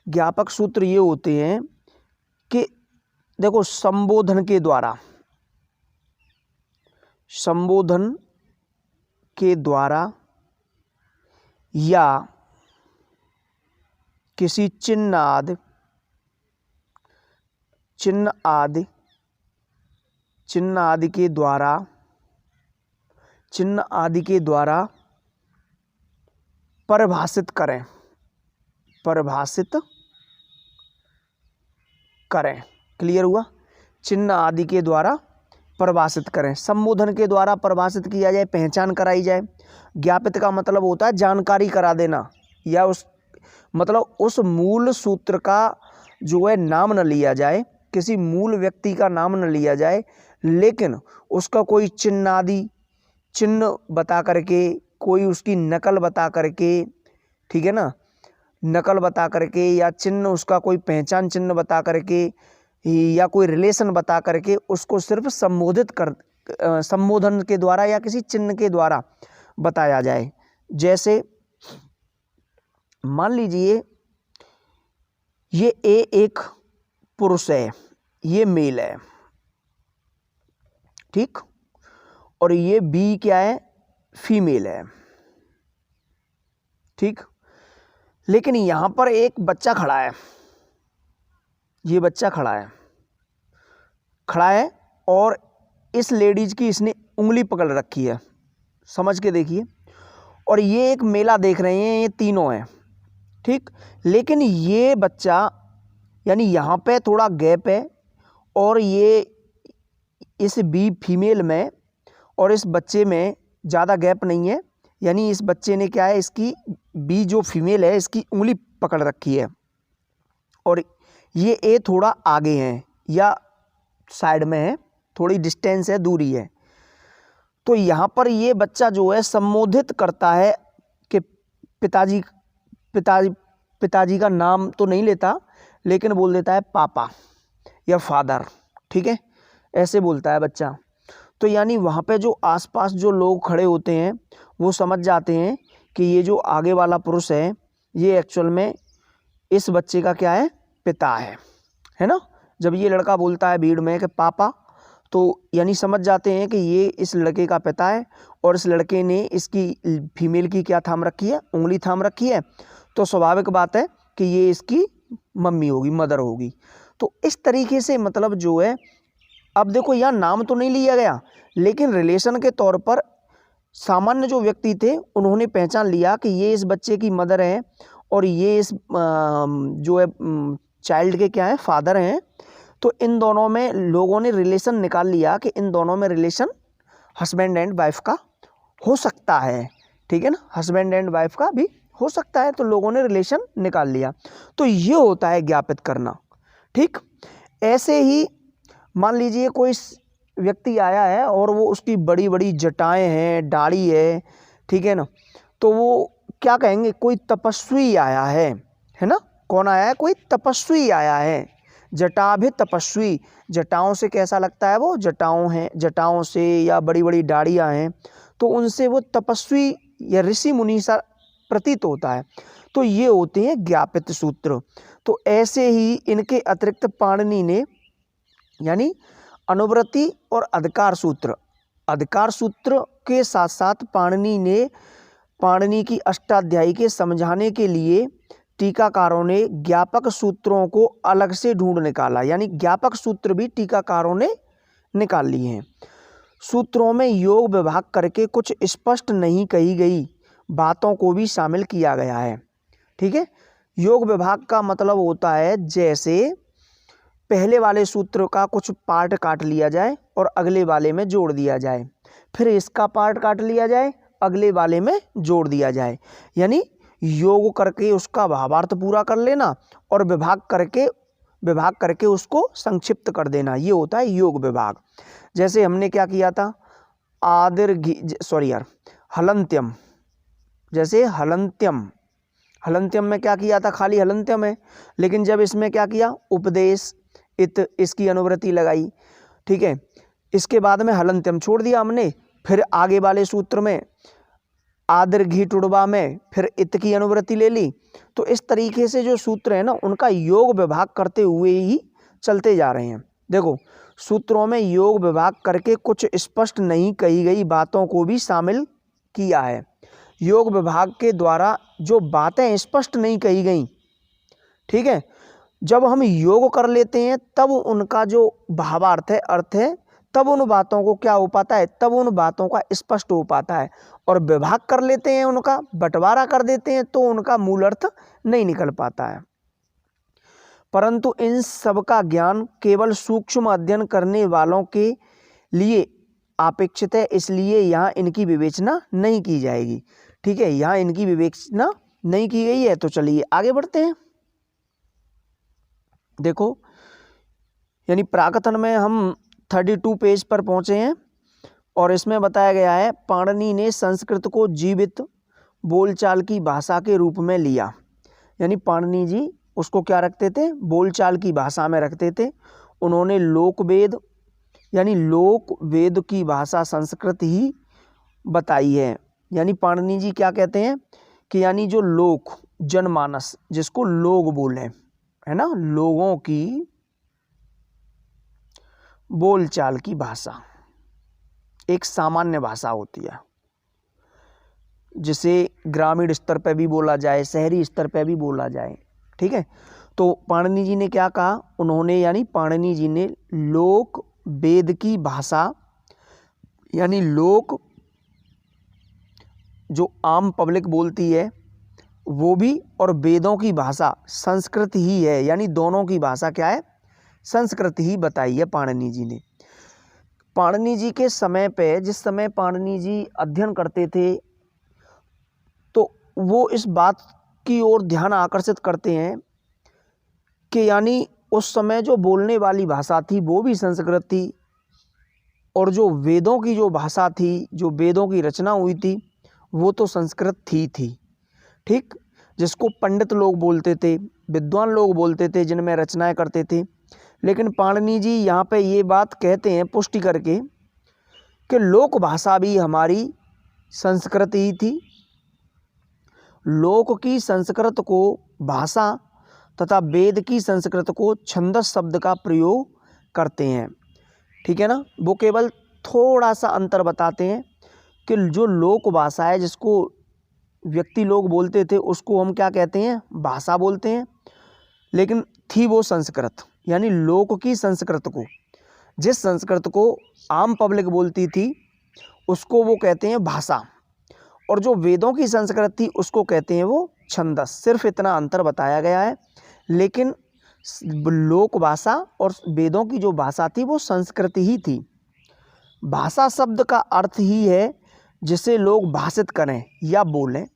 ज्ञापक सूत्र ये होते हैं कि देखो संबोधन के द्वारा या किसी चिन्ह आदि के द्वारा परिभाषित करें। क्लियर हुआ। चिन्ह आदि के द्वारा परिभाषित करें, संबोधन के द्वारा परिभाषित किया जाए, पहचान कराई जाए। ज्ञापित का मतलब होता है जानकारी करा देना, या उस मूल सूत्र का जो है नाम न लिया जाए, किसी मूल व्यक्ति का नाम न लिया जाए, लेकिन उसका कोई चिन्ह आदि चिन्ह बता करके, कोई उसकी नकल बता करके, ठीक है ना, नकल बता करके या चिन्ह उसका कोई पहचान चिन्ह बता करके या कोई रिलेशन बता करके उसको सिर्फ संबोधन के द्वारा या किसी चिन्ह के द्वारा बताया जाए। जैसे मान लीजिए ये ए एक पुरुष है, ये मेल है, ठीक, और ये बी क्या है, फीमेल है, ठीक। लेकिन यहां पर एक बच्चा खड़ा है, ये बच्चा खड़ा है और इस लेडीज की इसने उंगली पकड़ रखी है, समझ के देखिए, और ये एक मेला देख रहे हैं, ये तीनों हैं, ठीक। लेकिन ये बच्चा, यानी यहाँ पे थोड़ा गैप है और ये इस बी फीमेल में और इस बच्चे में ज़्यादा गैप नहीं है, यानी इस बच्चे ने क्या है, इसकी बी जो फीमेल है इसकी उंगली पकड़ रखी है और ये ए थोड़ा आगे है या साइड में है, थोड़ी डिस्टेंस है, दूरी है। तो यहाँ पर ये बच्चा जो है संबोधित करता है कि पिताजी का नाम तो नहीं लेता, लेकिन बोल देता है पापा या फादर, ठीक है, ऐसे बोलता है बच्चा। तो यानी वहाँ पे जो आसपास जो लोग खड़े होते हैं वो समझ जाते हैं कि ये जो आगे वाला पुरुष है ये एक्चुअल में इस बच्चे का क्या है, पिता है ना। जब ये लड़का बोलता है भीड़ में कि पापा, तो यानी समझ जाते हैं कि ये इस लड़के का पिता है और इस लड़के ने इसकी फीमेल की क्या थाम रखी है, उंगली थाम रखी है। तो स्वाभाविक बात है कि ये इसकी मम्मी होगी, मदर होगी। तो इस तरीके से मतलब जो है, अब देखो यहाँ नाम तो नहीं लिया गया, लेकिन रिलेशन के तौर पर सामान्य जो व्यक्ति थे उन्होंने पहचान लिया कि ये इस बच्चे की मदर है और ये इस जो है चाइल्ड के क्या है, फादर हैं। तो इन दोनों में लोगों ने रिलेशन निकाल लिया कि इन दोनों में रिलेशन हस्बैंड एंड वाइफ का हो सकता है, ठीक है ना, हस्बैंड एंड वाइफ का भी हो सकता है। तो लोगों ने रिलेशन निकाल लिया। तो ये होता है ज्ञापित करना, ठीक। ऐसे ही मान लीजिए कोई व्यक्ति आया है और वो उसकी बड़ी बड़ी जटाएं हैं, दाढ़ी है, ठीक है ना, तो वो क्या कहेंगे, कोई तपस्वी आया है ना। कौन आया है, कोई तपस्वी आया है, जटा भी तपस्वी, जटाओं से कैसा लगता है, वो जटाओं से या बड़ी बड़ी दाढ़ियाँ हैं तो उनसे वो तपस्वी या ऋषि मुनि सा प्रतीत होता है। तो ये होते हैं ज्ञापित सूत्र। तो ऐसे ही इनके अतिरिक्त पाणिनि ने यानी अनुवृत्ति और अधिकार सूत्र के साथ साथ पाणिनि की अष्टाध्यायी के समझाने के लिए टीकाकारों ने ज्ञापक सूत्रों को अलग से ढूंढ निकाला, यानी ज्ञापक सूत्र भी टीकाकारों ने निकाल लिए हैं। सूत्रों में योग विभाग करके कुछ स्पष्ट नहीं कही गई बातों को भी शामिल किया गया है, ठीक है। योग विभाग का मतलब होता है जैसे पहले वाले सूत्र का कुछ पार्ट काट लिया जाए और अगले वाले में जोड़ दिया जाए, फिर इसका पार्ट काट लिया जाए, अगले वाले में जोड़ दिया जाए, यानी योग करके उसका भावार्थ पूरा कर लेना और विभाग करके उसको संक्षिप्त कर देना, ये होता है योग विभाग। जैसे हमने क्या किया था, हलंत्यम, जैसे हलंत्यम में क्या किया था, खाली हलंत्यम है, लेकिन जब इसमें क्या किया, उपदेश इसकी अनुवृत्ति लगाई, ठीक है। इसके बाद में हलंत्यम छोड़ दिया हमने, फिर आगे वाले सूत्र में आदर्घी टुड़वा में फिर इत की अनुवृत्ति ले ली। तो इस तरीके से जो सूत्र है ना उनका योग विभाग करते हुए ही चलते जा रहे हैं। देखो सूत्रों में योग विभाग करके कुछ स्पष्ट नहीं कही गई बातों को भी शामिल किया है। योग विभाग के द्वारा जो बातें स्पष्ट नहीं कही गई, ठीक है, जब हम योग कर लेते हैं तब उनका जो भावार्थ है, अर्थ है, तब उन बातों को क्या हो पाता है, तब उन बातों का स्पष्ट हो पाता है। और विभाग कर लेते हैं, उनका बंटवारा कर देते हैं तो उनका मूल अर्थ नहीं निकल पाता है। परंतु इन सब का ज्ञान केवल सूक्ष्म अध्ययन करने वालों के लिए अपेक्षित है, इसलिए यहाँ इनकी विवेचना नहीं की जाएगी, ठीक है, यहाँ इनकी विवेचना नहीं की गई है। तो चलिए आगे बढ़ते हैं। देखो, यानी प्राकथन में हम 32 पेज पर पहुंचे हैं और इसमें बताया गया है पाणिनि ने संस्कृत को जीवित बोलचाल की भाषा के रूप में लिया। यानी पाणिनि जी उसको क्या रखते थे, बोलचाल की भाषा में रखते थे। उन्होंने लोकवेद यानी लोक वेद की भाषा संस्कृत ही बताई है। यानी पाणिनि जी क्या कहते हैं कि यानी जो लोक जनमानस जिसको लोग बोले, है ना, लोगों की बोलचाल की भाषा एक सामान्य भाषा होती है, जिसे ग्रामीण स्तर पर भी बोला जाए, शहरी स्तर पर भी बोला जाए। ठीक है, तो पाणिनि जी ने क्या कहा, उन्होंने यानी पाणिनि जी ने लोक वेद की भाषा यानी लोक जो आम पब्लिक बोलती है वो भी, और वेदों की भाषा संस्कृत ही है, यानी दोनों की भाषा क्या है, संस्कृत ही बताई है पाणिनि जी ने। पाणिनि जी के समय पे, जिस समय पाणिनि जी अध्ययन करते थे, तो वो इस बात की ओर ध्यान आकर्षित करते हैं कि यानी उस समय जो बोलने वाली भाषा थी वो भी संस्कृत थी, और जो वेदों की जो भाषा थी, जो वेदों की रचना हुई थी, वो तो संस्कृत थी। ठीक, जिसको पंडित लोग बोलते थे, विद्वान लोग बोलते थे, जिनमें रचनाएं करते थे। लेकिन पाणिनि जी यहाँ पे ये बात कहते हैं पुष्टि करके कि लोक भाषा भी हमारी संस्कृत ही थी। लोक की संस्कृत को भाषा तथा वेद की संस्कृत को छंदस शब्द का प्रयोग करते हैं। ठीक है ना, वो केवल थोड़ा सा अंतर बताते हैं कि जो लोक भाषा है जिसको व्यक्ति लोग बोलते थे उसको हम क्या कहते हैं, भाषा बोलते हैं, लेकिन थी वो संस्कृत। यानी लोक की संस्कृत को, जिस संस्कृत को आम पब्लिक बोलती थी उसको वो कहते हैं भाषा, और जो वेदों की संस्कृत थी उसको कहते हैं वो छंदस। सिर्फ इतना अंतर बताया गया है, लेकिन लोक भाषा और वेदों की जो भाषा थी वो संस्कृत ही थी। भाषा शब्द का अर्थ ही है जिसे लोग भाषित करें या बोलें।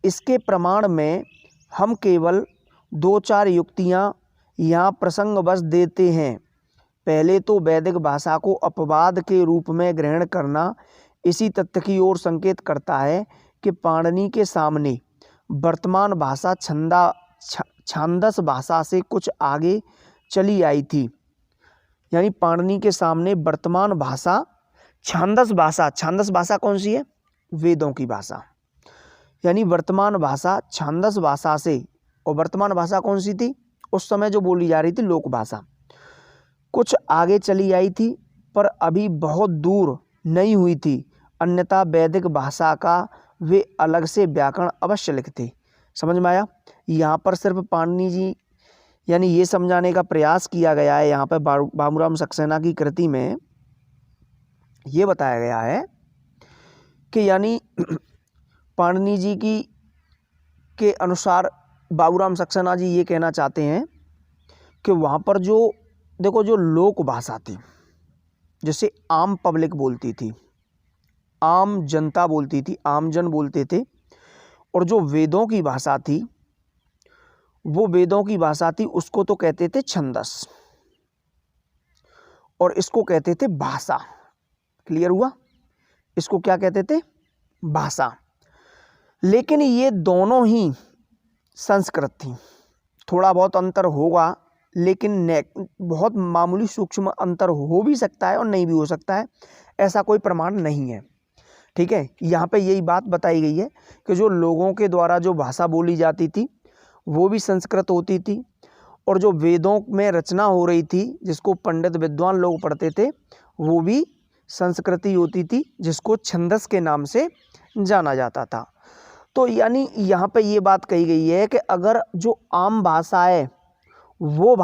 इसके प्रमाण में हम केवल 2-4 युक्तियाँ यहाँ प्रसंगवश देते हैं। पहले तो वैदिक भाषा को अपवाद के रूप में ग्रहण करना इसी तथ्य की ओर संकेत करता है कि पाणिनि के सामने वर्तमान भाषा छांदस भाषा से कुछ आगे चली आई थी। यानी पाणिनि के सामने वर्तमान भाषा छांदस भाषा कौन सी है, वेदों की भाषा। यानी वर्तमान भाषा छांदस भाषा से, और वर्तमान भाषा कौन सी थी, उस समय जो बोली जा रही थी लोक भाषा, कुछ आगे चली आई थी, पर अभी बहुत दूर नहीं हुई थी। अन्यथा वैदिक भाषा का वे अलग से व्याकरण अवश्य लिखते। समझ में आया। यहाँ पर सिर्फ पाणिनि जी यानी ये समझाने का प्रयास किया गया है, यहाँ पर बाबूराम सक्सेना की कृति में ये बताया गया है कि यानी पाणिनि जी की के अनुसार बाबूराम सक्सेना जी ये कहना चाहते हैं कि वहाँ पर जो देखो जो लोक भाषा थी जिसे आम पब्लिक बोलती थी, आम जनता बोलती थी, आम जन बोलते थे, और जो वेदों की भाषा थी वो वेदों की भाषा थी उसको तो कहते थे छंदस, और इसको कहते थे भाषा। क्लियर हुआ, इसको क्या कहते थे, भाषा। लेकिन ये दोनों ही संस्कृत थी। थोड़ा बहुत अंतर होगा, लेकिन बहुत मामूली सूक्ष्म अंतर हो भी सकता है और नहीं भी हो सकता है, ऐसा कोई प्रमाण नहीं है। ठीक है, यहाँ पे यही बात बताई गई है कि जो लोगों के द्वारा जो भाषा बोली जाती थी वो भी संस्कृत होती थी, और जो वेदों में रचना हो रही थी जिसको पंडित विद्वान लोग पढ़ते थे वो भी संस्कृति होती थी, जिसको छंदस के नाम से जाना जाता था। तो यानी यहाँ पे ये बात कही गई है कि अगर जो आम भाषा है वो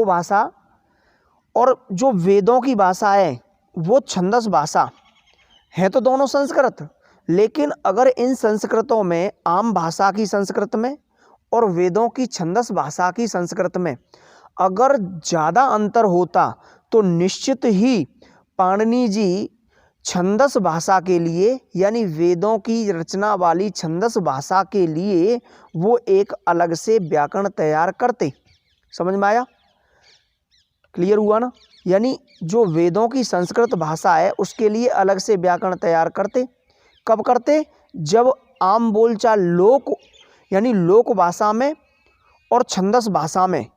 भाषा और जो वेदों की भाषा है वो छंदस भाषा है, तो दोनों संस्कृत। लेकिन अगर इन संस्कृतों में, आम भाषा की संस्कृत में और वेदों की छंदस भाषा की संस्कृत में अगर ज़्यादा अंतर होता तो निश्चित ही पाणिनि जी छंदस भाषा के लिए यानी वेदों की रचना वाली छंदस भाषा के लिए वो एक अलग से व्याकरण तैयार करते। समझ में आया? क्लियर हुआ ना? यानी जो वेदों की संस्कृत भाषा है उसके लिए अलग से व्याकरण तैयार करते। कब करते? जब आम बोलचाल लोक यानी लोक भाषा में और छंदस भाषा में,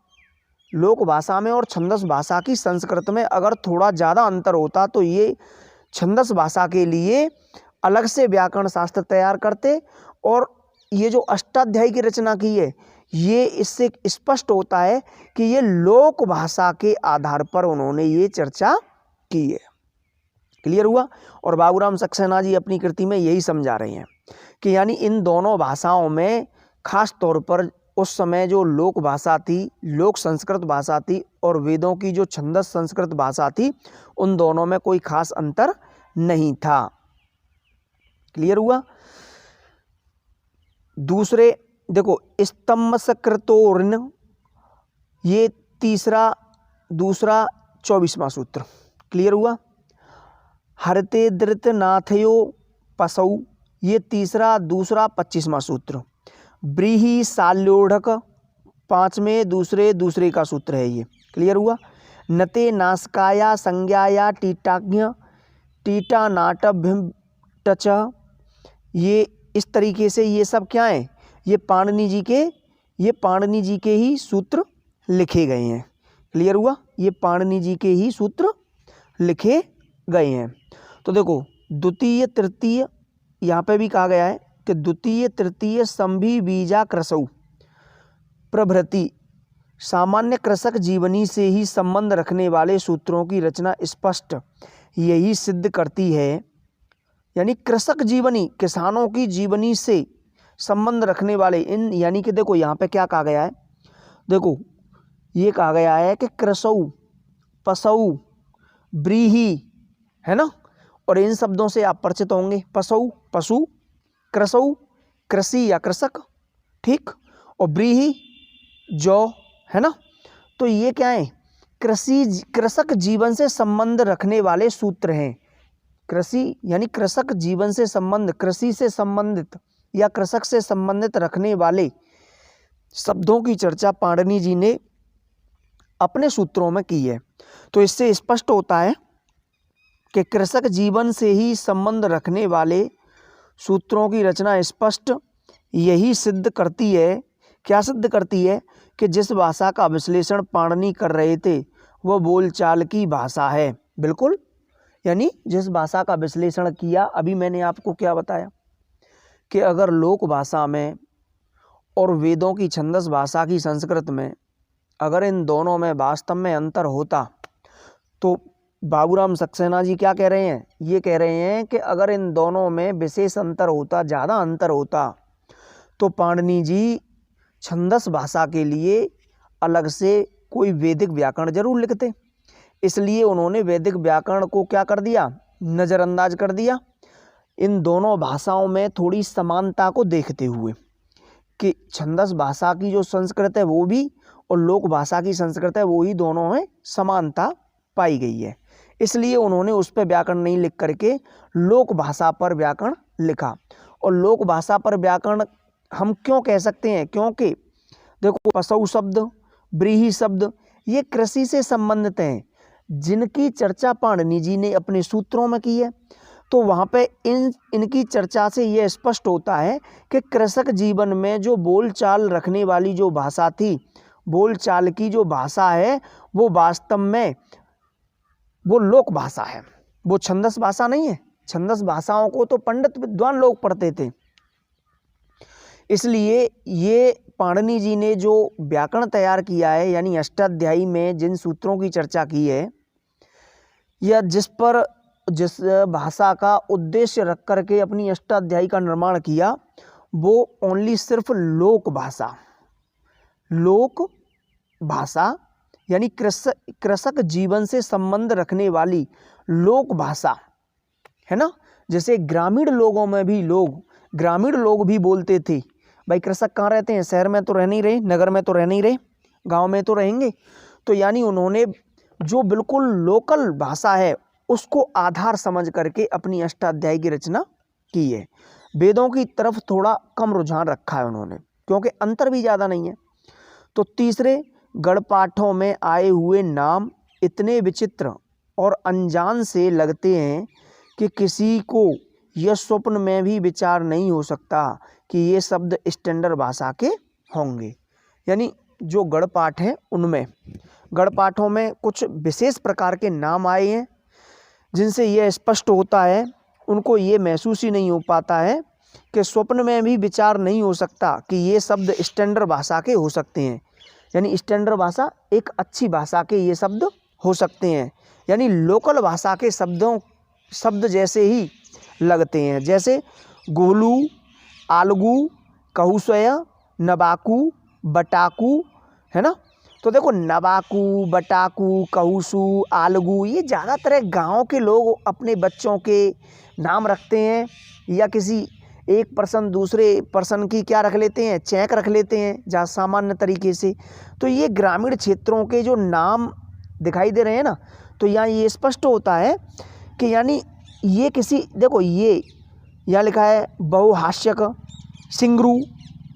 लोक भाषा में और छंदस भाषा की संस्कृत में अगर थोड़ा ज़्यादा अंतर होता तो ये छंदस भाषा के लिए अलग से व्याकरण शास्त्र तैयार करते। और ये जो अष्टाध्यायी की रचना की है ये इससे स्पष्ट होता है कि ये लोक भाषा के आधार पर उन्होंने ये चर्चा की है। क्लियर हुआ? और बाबूराम सक्सेना जी अपनी कृति में यही समझा रहे हैं कि यानी इन दोनों भाषाओं में खास तौर पर उस समय जो लोक भाषा थी, लोक संस्कृत भाषा थी, और वेदों की जो छंदस संस्कृत भाषा थी, उन दोनों में कोई खास अंतर नहीं था। क्लियर हुआ? दूसरे देखो, स्तंभसकृतोर्न, ये दूसरा 24वां सूत्र। क्लियर हुआ? हरते धृतनाथयो पसौ, ये दूसरा 25वां सूत्र। ब्रीहि साल्योढ़क, 5वें दूसरे का सूत्र है ये। क्लियर हुआ? नते नासकाया संज्ञाया टीटाज्ञ टीटानाटभ्यम टच, ये इस तरीके से ये सब क्या है? ये पाणिनि जी के ही सूत्र लिखे गए हैं। क्लियर हुआ? ये पाणिनि जी के ही सूत्र लिखे गए हैं। तो देखो, द्वितीय तृतीय यहाँ पे भी कहा गया है कि द्वितीय तृतीय संभि बीजा कृसौ प्रभृति सामान्य कृषक जीवनी से ही संबंध रखने वाले सूत्रों की रचना स्पष्ट यही सिद्ध करती है। यानी कृषक जीवनी, किसानों की जीवनी से संबंध रखने वाले इन, यानी कि देखो यहाँ पे क्या कहा गया है, देखो ये कहा गया है कि कृसौ, पसौ, ब्रीहि, है ना? और इन शब्दों से आप परिचित होंगे। पसौ पशु, कृसौ कृषि या कृषक, ठीक, और ब्रीहि जौ, है ना? तो ये क्या है? कृषक जीवन से संबंध रखने वाले सूत्र हैं। कृषि यानी कृषक जीवन से संबंध, कृषि से संबंधित या कृषक से संबंधित रखने वाले शब्दों की चर्चा पाणिनि जी ने अपने सूत्रों में की है। तो इससे स्पष्ट होता है कि कृषक जीवन से ही संबंध रखने वाले सूत्रों की रचना स्पष्ट यही सिद्ध करती है। क्या सिद्ध करती है? कि जिस भाषा का विश्लेषण पाणिनि कर रहे थे वह बोलचाल की भाषा है। बिल्कुल, यानी जिस भाषा का विश्लेषण किया, अभी मैंने आपको क्या बताया कि अगर लोक भाषा में और वेदों की छंदस भाषा की संस्कृत में अगर इन दोनों में वास्तव में अंतर होता तो बाबूराम सक्सेना जी क्या कह रहे हैं? ये कह रहे हैं कि अगर इन दोनों में विशेष अंतर होता, ज़्यादा अंतर होता, तो पाणिनि जी छंदस भाषा के लिए अलग से कोई वैदिक व्याकरण जरूर लिखते। इसलिए उन्होंने वैदिक व्याकरण को क्या कर दिया? नज़रअंदाज कर दिया। इन दोनों भाषाओं में थोड़ी समानता को देखते हुए कि छंदस भाषा की जो संस्कृत है वो भी और लोक भाषा की संस्कृत है वो ही, दोनों में समानता पाई गई है। इसलिए उन्होंने उस पर व्याकरण नहीं लिख करके लोक भाषा पर व्याकरण लिखा। और लोक भाषा पर व्याकरण हम क्यों कह सकते हैं? क्योंकि देखो, पशु शब्द, ब्रीहि शब्द, ये कृषि से संबंधित हैं, जिनकी चर्चा पाणिनि जी ने अपने सूत्रों में की है। तो वहाँ पे इनकी चर्चा से ये स्पष्ट होता है कि कृषक जीवन में जो बोलचाल रखने वाली जो भाषा थी, बोलचाल की जो भाषा है, वो वास्तव में वो लोक भाषा है, वो छंदस भाषा नहीं है। छंदस भाषाओं को तो पंडित विद्वान लोग पढ़ते थे। इसलिए ये पाणिनि जी ने जो व्याकरण तैयार किया है, यानी अष्टाध्यायी में जिन सूत्रों की चर्चा की है, या जिस भाषा का उद्देश्य रख करके अपनी अष्टाध्यायी का निर्माण किया, वो ओनली सिर्फ लोक भाषा यानी कृषक जीवन से संबंध रखने वाली लोक भाषा, है ना? जैसे ग्रामीण लोग भी बोलते थे। भाई कृषक कहाँ रहते हैं? शहर में तो रह नहीं रहे, नगर में तो रह नहीं रहे, गांव में तो रहेंगे। तो यानी उन्होंने जो बिल्कुल लोकल भाषा है उसको आधार समझ करके अपनी अष्टाध्यायी की रचना की है। वेदों की तरफ थोड़ा कम रुझान रखा है उन्होंने, क्योंकि अंतर भी ज़्यादा नहीं है। तो तीसरे, गणपाठों में आए हुए नाम इतने विचित्र और अनजान से लगते हैं कि किसी को यह स्वप्न में भी विचार नहीं हो सकता कि ये शब्द स्टैंडर्ड भाषा के होंगे। यानी जो गणपाठ हैं उनमें, गणपाठों में कुछ विशेष प्रकार के नाम आए हैं जिनसे यह स्पष्ट होता है, उनको ये महसूस ही नहीं हो पाता है कि स्वप्न में भी विचार नहीं हो सकता कि ये शब्द स्टैंडर्ड भाषा के हो सकते हैं। यानी स्टैंडर्ड भाषा, एक अच्छी भाषा के ये शब्द हो सकते हैं, यानी लोकल भाषा के शब्द जैसे ही लगते हैं। जैसे गोलू, आलगू, कहूसय, नबाकू, बटाकू, है ना। तो देखो, नबाकू, बटाकू, कहूसू, आलगू, ये ज़्यादातर गांव के लोग अपने बच्चों के नाम रखते हैं, या किसी एक पर्सन दूसरे पर्सन की क्या रख लेते हैं, चैक रख लेते हैं जहाँ सामान्य तरीके से। तो ये ग्रामीण क्षेत्रों के जो नाम दिखाई दे रहे हैं ना, तो यहाँ ये स्पष्ट होता है कि यानी ये किसी, देखो ये यहाँ लिखा है बहुहास्यक, सिंगरू,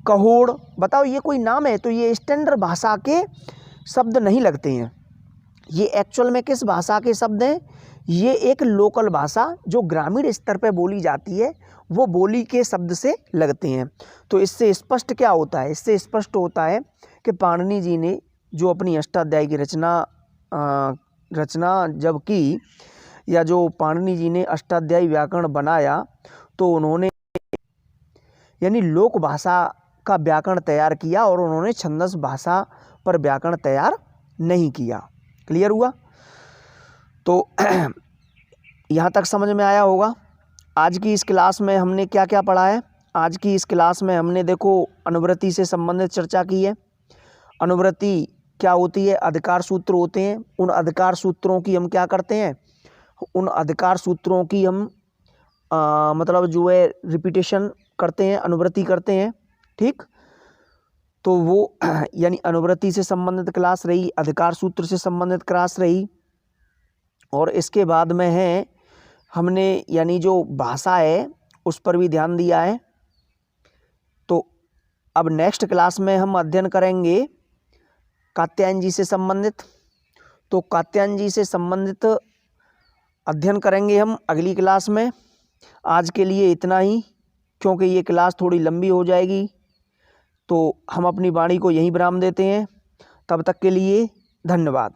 कहोड़, बताओ ये कोई नाम है? तो ये स्टैंडर्ड भाषा के शब्द नहीं लगते हैं। ये एक्चुअल में किस भाषा के शब्द हैं? ये एक लोकल भाषा जो ग्रामीण स्तर पे बोली जाती है, वो बोली के शब्द से लगते हैं। तो इससे स्पष्ट क्या होता है? इससे स्पष्ट होता है कि पाणिनि जी ने जो अपनी अष्टाध्यायी की रचना जब की, या जो पाणिनि जी ने अष्टाध्यायी व्याकरण बनाया, तो उन्होंने यानी लोक भाषा का व्याकरण तैयार किया, और उन्होंने छंदस भाषा पर व्याकरण तैयार नहीं किया। क्लियर हुआ? तो यहाँ तक समझ में आया होगा। आज की इस क्लास में हमने क्या क्या पढ़ा है? आज की इस क्लास में हमने देखो अनुवृत्ति से संबंधित चर्चा की है। अनुवृत्ति क्या होती है? अधिकार सूत्र होते हैं। उन अधिकार सूत्रों की हम क्या करते हैं? उन अधिकार सूत्रों की हम मतलब जो है रिपीटेशन करते हैं, अनुवृत्ति करते हैं। ठीक, तो वो यानी अनुवृत्ति से संबंधित क्लास रही, अधिकार सूत्र से संबंधित क्लास रही, और इसके बाद में है हमने यानी जो भाषा है उस पर भी ध्यान दिया है। तो अब नेक्स्ट क्लास में हम अध्ययन करेंगे कात्यायन जी से संबंधित। तो कात्यायन जी से संबंधित अध्ययन करेंगे हम अगली क्लास में। आज के लिए इतना ही, क्योंकि ये क्लास थोड़ी लंबी हो जाएगी, तो हम अपनी वाणी को यहीं विराम देते हैं। तब तक के लिए धन्यवाद।